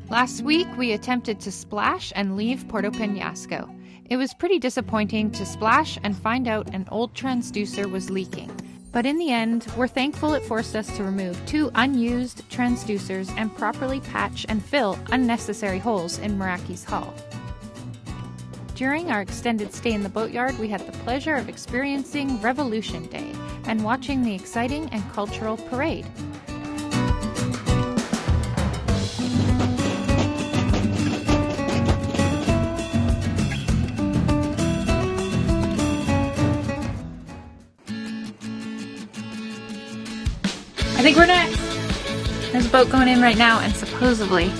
Last week, we attempted to splash and leave Puerto Penasco. It was pretty disappointing to splash and find out an old transducer was leaking. But in the end, we're thankful it forced us to remove 2 unused transducers and properly patch and fill unnecessary holes in Meraki's hull. During our extended stay in the boatyard, we had the pleasure of experiencing Revolution Day and watching the exciting and cultural parade. I think we're next. There's a boat going in right now, and supposedly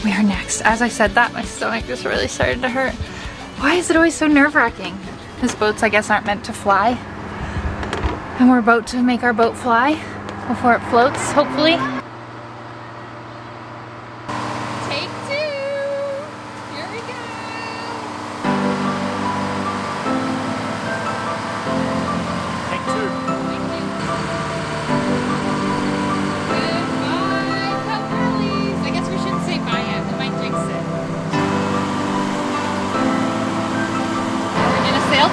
we are next. As I said that, my stomach just really started to hurt. Why is it always so nerve-wracking? These boats, I guess, aren't meant to fly. And we're about to make our boat fly before it floats, hopefully. Take 2. Here we go. Take 2.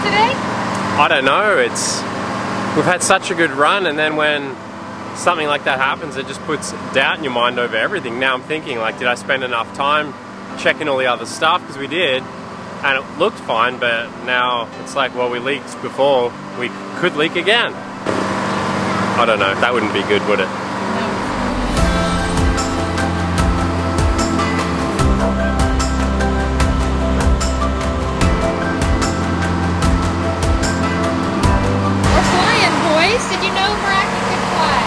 Today? I don't know, we've had such a good run, and then when something like that happens, it just puts doubt in your mind over everything. Now I'm thinking, like, did I spend enough time checking all the other stuff? Because we did, and it looked fine, but now it's like, well, we leaked before, we could leak again. I don't know, that wouldn't be good, would it? Did you know Meraki could fly?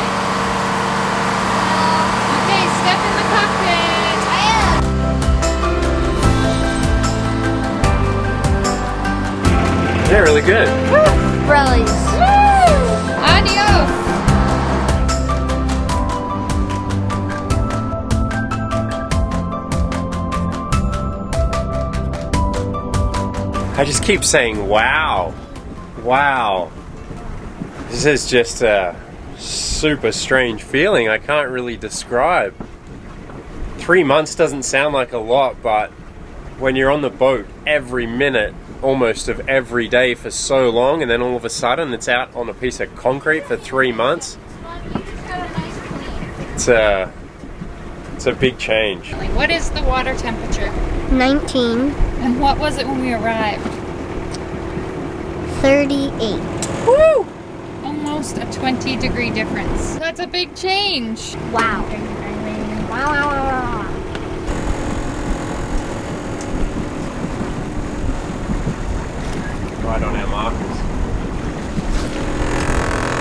Okay, step in the cockpit. Yeah, really good. Rallies. Adios. I just keep saying, wow. Wow. This is just a super strange feeling I can't really describe. 3 months doesn't sound like a lot, but when you're on the boat every minute, almost of every day for so long, and then all of a sudden it's out on a piece of concrete for 3 months, it's a big change. What is the water temperature? 19. And what was it when we arrived? 38. Woo! Almost a 20-degree difference. That's a big change. Wow. Wow. Right on our markers.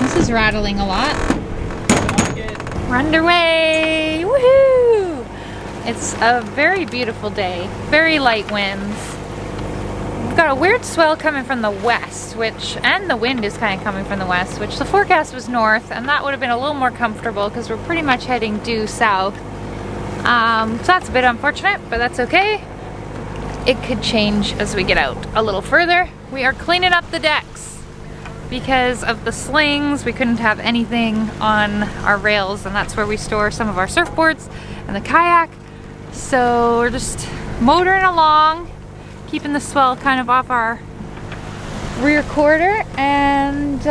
This is rattling a lot. We're underway! Woohoo! It's a very beautiful day. Very light winds. We've got a weird swell coming from the west, and the wind is kind of coming from the west, which the forecast was north, and that would have been a little more comfortable because we're pretty much heading due south. So that's a bit unfortunate, but that's okay. It could change as we get out a little further. We are cleaning up the decks because of the slings. We couldn't have anything on our rails, and that's where we store some of our surfboards and the kayak. So we're just motoring along, keeping the swell kind of off our rear quarter, and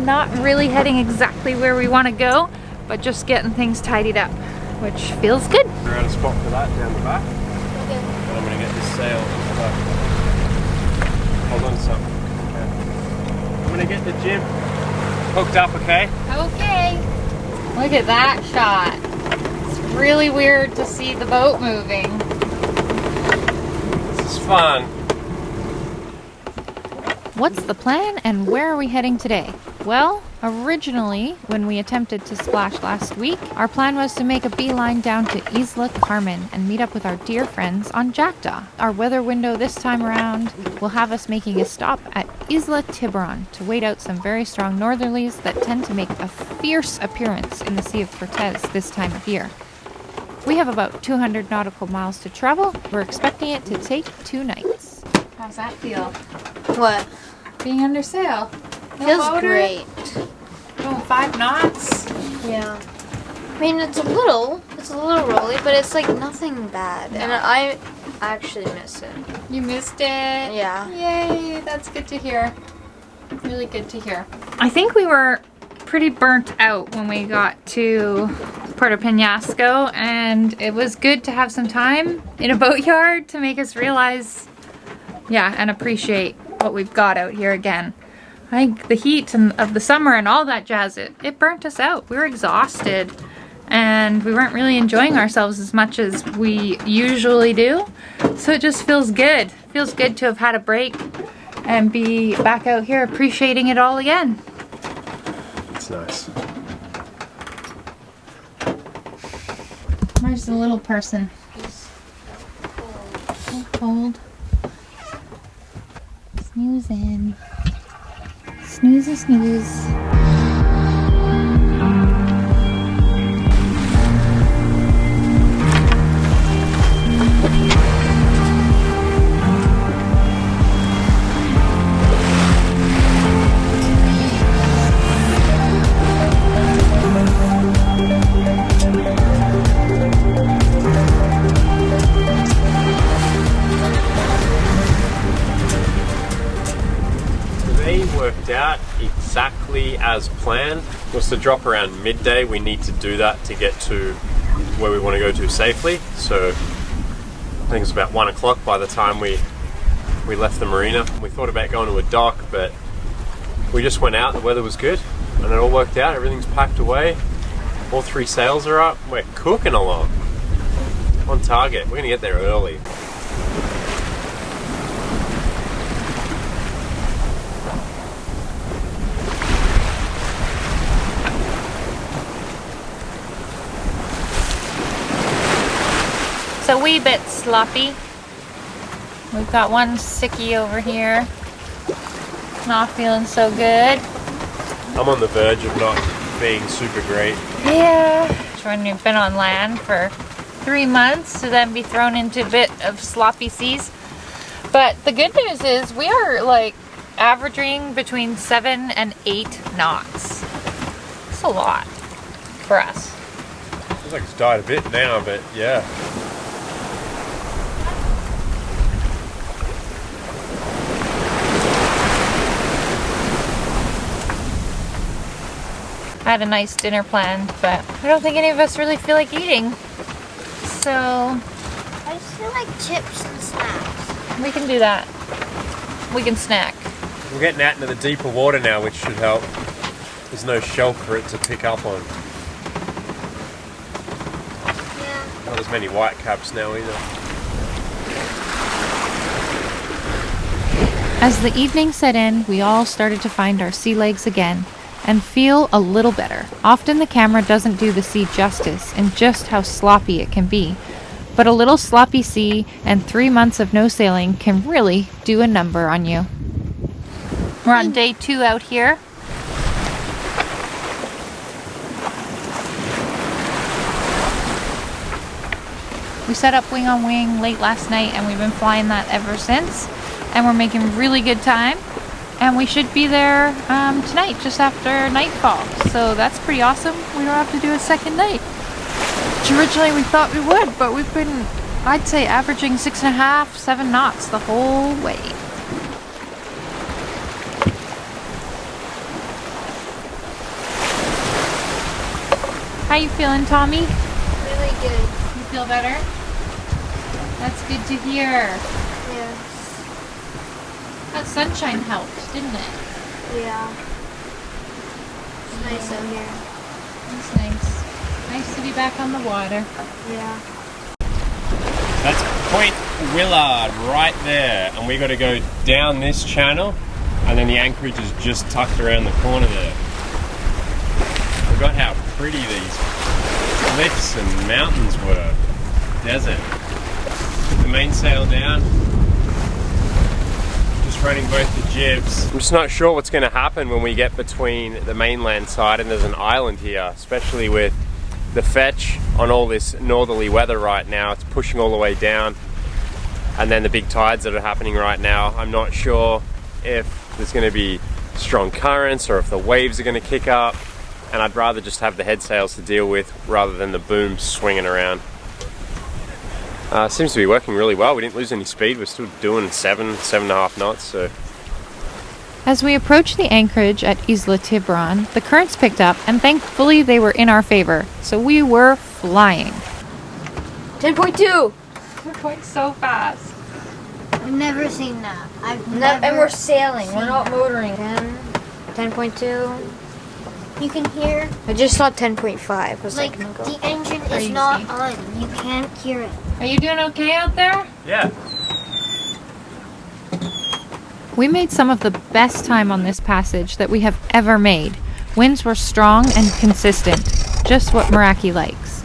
not really heading exactly where we want to go, but just getting things tidied up, which feels good. We're at a spot for that down the back. Okay. And I'm going to get this sail. Hold on a second. Okay. I'm going to get the jib hooked up, okay? Okay. Look at that shot. It's really weird to see the boat moving. This is fun. What's the plan and where are we heading today? Well, originally, when we attempted to splash last week, our plan was to make a beeline down to Isla Carmen and meet up with our dear friends on Jackdaw. Our weather window this time around will have us making a stop at Isla Tiburon to wait out some very strong northerlies that tend to make a fierce appearance in the Sea of Cortez this time of year. We have about 200 nautical miles to travel. We're expecting it to take 2 nights. How's that feel? What? Being under sail. No Feels motor, great. Going 5 knots. Yeah. I mean, it's a little, It's a little rolly, but it's like nothing bad. No. And I actually miss it. You missed it? Yeah. Yay, that's good to hear. Really good to hear. I think we were pretty burnt out when we got to Puerto Penasco, and it was good to have some time in a boatyard to make us realize, yeah, and appreciate what we've got out here again. I think the heat of the summer and all that jazz, it burnt us out. We were exhausted and we weren't really enjoying ourselves as much as we usually do. So it just feels good. It feels good to have had a break and be back out here appreciating it all again. It's nice. Where's the little person? So cold. Snoozing. Snoozy snooze. Out exactly as planned. It was to drop around midday. We need to do that to get to where we want to go to safely. So I think it's about 1 o'clock by the time we left the marina. We thought about going to a dock, but we just went out. The weather was good and it all worked out. Everything's packed away. All 3 sails are up. We're cooking along. On target. We're gonna get there early. It's a wee bit sloppy. We've got one sickie over here. Not feeling so good. I'm on the verge of not being super great. Yeah. When you've been on land for 3 months to then be thrown into a bit of sloppy seas. But the good news is we are like averaging between 7 and 8 knots. It's a lot for us. Feels like it's died a bit now, but yeah. I had a nice dinner planned, but I don't think any of us really feel like eating. So I just feel like chips and snacks. We can do that. We can snack. We're getting out into the deeper water now, which should help. There's no shelf for it to pick up on. Yeah. Not as many white caps now either. As the evening set in, we all started to find our sea legs again and feel a little better. Often the camera doesn't do the sea justice in just how sloppy it can be, but a little sloppy sea and 3 months of no sailing can really do a number on you. We're on day 2 out here. We set up wing on wing late last night and we've been flying that ever since, and we're making really good time. And we should be there tonight, just after nightfall. So that's pretty awesome. We don't have to do a second night, which originally we thought we would, but we've been, I'd say, averaging 6.5, 7 knots the whole way. How you feeling, Tommy? Really good. You feel better? That's good to hear. Yes. That sunshine helped, didn't it? Yeah. It's nice out here. It's nice. Nice to be back on the water. Yeah. That's Point Willard right there, and we got to go down this channel, and then the anchorage is just tucked around the corner there. Forgot how pretty these cliffs and mountains were. Desert. Put the mainsail down. Just running both the jibs. I'm just not sure what's going to happen when we get between the mainland side and there's an island here, especially with the fetch on all this northerly weather right now. It's pushing all the way down, and then the big tides that are happening right now. I'm not sure if there's going to be strong currents or if the waves are going to kick up. and I'd rather just have the head sails to deal with rather than the boom swinging around. Seems to be working really well. We didn't lose any speed. We're still doing 7.5 knots. So. As we approached the anchorage at Isla Tiburon, the currents picked up, and thankfully they were in our favor, so we were flying. 10.2! We're going so fast. I've never seen that. And we're sailing. We're not motoring. 10.2. You can hear. I just saw 10.5 a Like, second ago. the engine Crazy. is not on. You can't hear it. Are you doing okay out there? Yeah. We made some of the best time on this passage that we have ever made. Winds were strong and consistent, just what Meraki likes.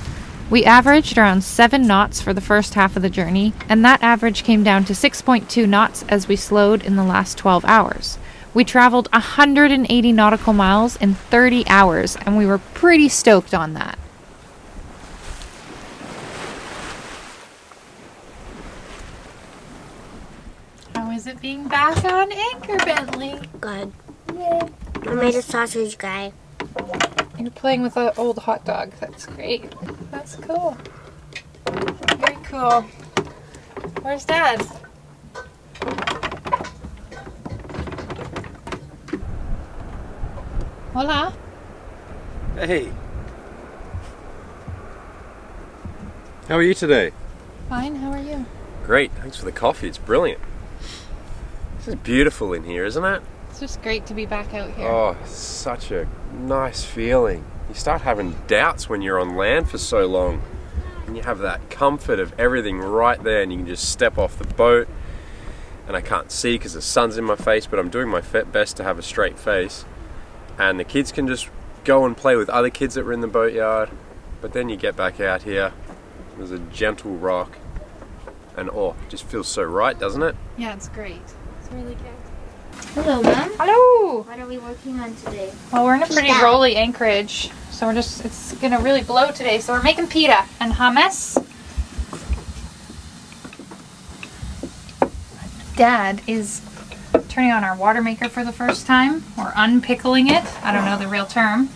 We averaged around 7 knots for the first half of the journey, and that average came down to 6.2 knots as we slowed in the last 12 hours. We traveled 180 nautical miles in 30 hours, and we were pretty stoked on that. How is it being back on anchor, Bentley? Good. Yay. I made a sausage guy. You're playing with an old hot dog. That's great. That's cool. Very cool. Where's Dad? Hola. Hey. How are you today? Fine, how are you? Great. Thanks for the coffee. It's brilliant. This is beautiful in here, isn't it? It's just great to be back out here. Oh, such a nice feeling. You start having doubts when you're on land for so long. And you have that comfort of everything right there, and you can just step off the boat. And I can't see because the sun's in my face, but I'm doing my best to have a straight face. And the kids can just go and play with other kids that were in the boatyard. But then you get back out here, there's a gentle rock, and oh, it just feels so right, doesn't it? Yeah, it's great. It's really good. Hello, Mom. Hello! What are we working on today? Well, we're in a pretty Pita. rolly anchorage, so it's gonna really blow today, so we're making pita and hummus. Dad is turning on our water maker for the first time. We're unpickling it. I don't know the real term.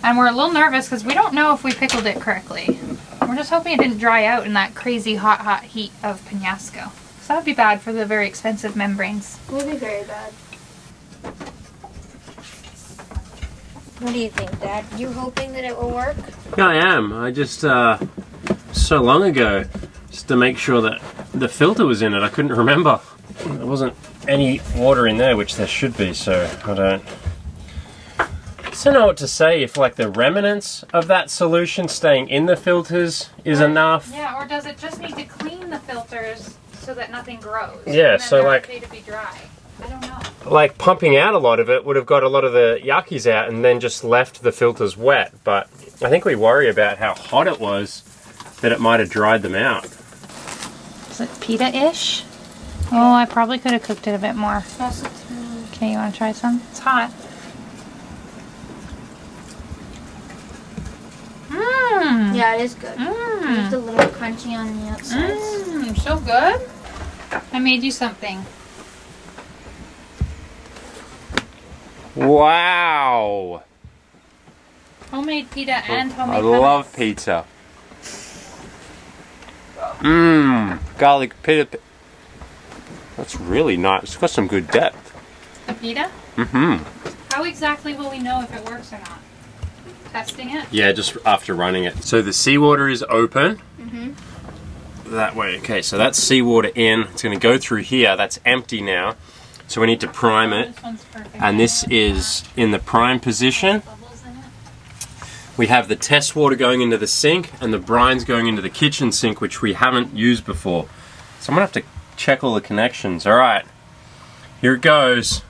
And we're a little nervous because we don't know if we pickled it correctly. We're just hoping it didn't dry out in that crazy hot heat of Penasco. So that would be bad for the very expensive membranes. It would be very bad. What do you think, Dad? You hoping that it will work? Yeah, I am. I just, so long ago, just to make sure that the filter was in it, I couldn't remember. There wasn't any water in there, which there should be, so I don't know what to say, if like the remnants of that solution staying in the filters is enough. Yeah, or does it just need to clean the filters so that nothing grows? Yeah, and then so they're like- okay to be dry. I don't know. Like pumping out a lot of it would have got a lot of the yuckies out and then just left the filters wet, but I think we worry about how hot it was that it might have dried them out. Is it pita-ish? Oh, I probably could have cooked it a bit more. Toss it to me. Okay, you want to try some? It's hot. Mmm. Yeah, it is good. Mmm. It's a little crunchy on the outside. Mmm. So good. I made you something. Wow! Homemade pita and homemade I hummus. love pizza. Mmm, garlic pita. That's really nice. It's got some good depth. The pita? Mm-hmm. How exactly will we know if it works or not? Testing it? Yeah, just after running it. So the seawater is open. That way. Okay, so that's seawater in. It's going to go through here. That's empty now. So we need to prime it. This one's perfect. And this is in the prime position. Bubbles in it. We have the test water going into the sink and the brines going into the kitchen sink, which we haven't used before. So I'm going to have to check all the connections. Alright, here it goes.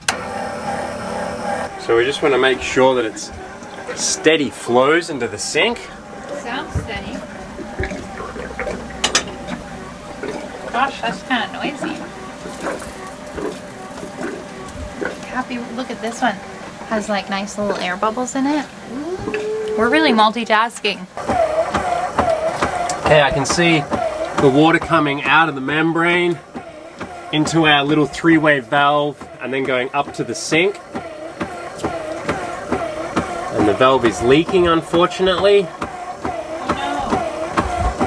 So we just want to make sure that it's steady flows into the sink. Sounds steady. Gosh, that's kind of noisy. Happy, look at this one. Has like nice little air bubbles in it. We're really multitasking. Okay, I can see the water coming out of the membrane into our little three-way valve and then going up to the sink. And And the valve is leaking, unfortunately.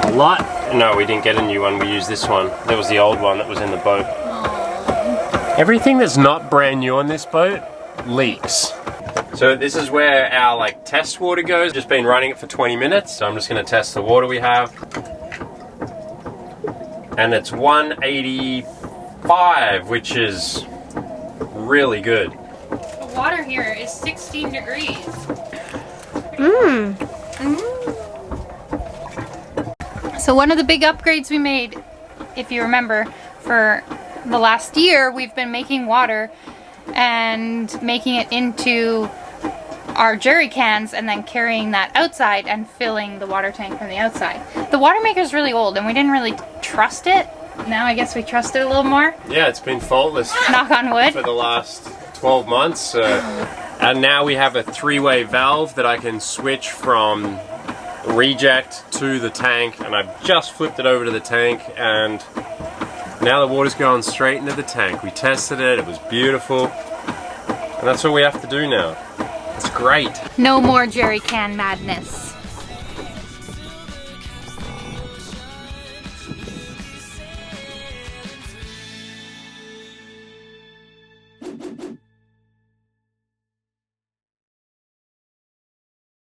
A lot. No, we didn't get a new one. We used this one. That was the old one that was in the boat. Everything that's not brand new on this boat leaks. So this is where our like test water goes. Just been running it for 20 minutes. So I'm just going to test the water we have. And it's 185, which is really good. The water here is 16 degrees. So one of the big upgrades we made, if you remember, for the last year, we've been making water and making it into our jerry cans and then carrying that outside and filling the water tank from the outside. The water maker is really old and we didn't really trust it. Now I guess we trust it a little more. Yeah, it's been faultless. Knock on wood. For the last 12 months. And now we have a 3-way valve that I can switch from reject to the tank, and I've just flipped it over to the tank, and now the water's going straight into the tank. We tested it, it was beautiful, and that's what we have to do now. It's great. No more jerry can madness.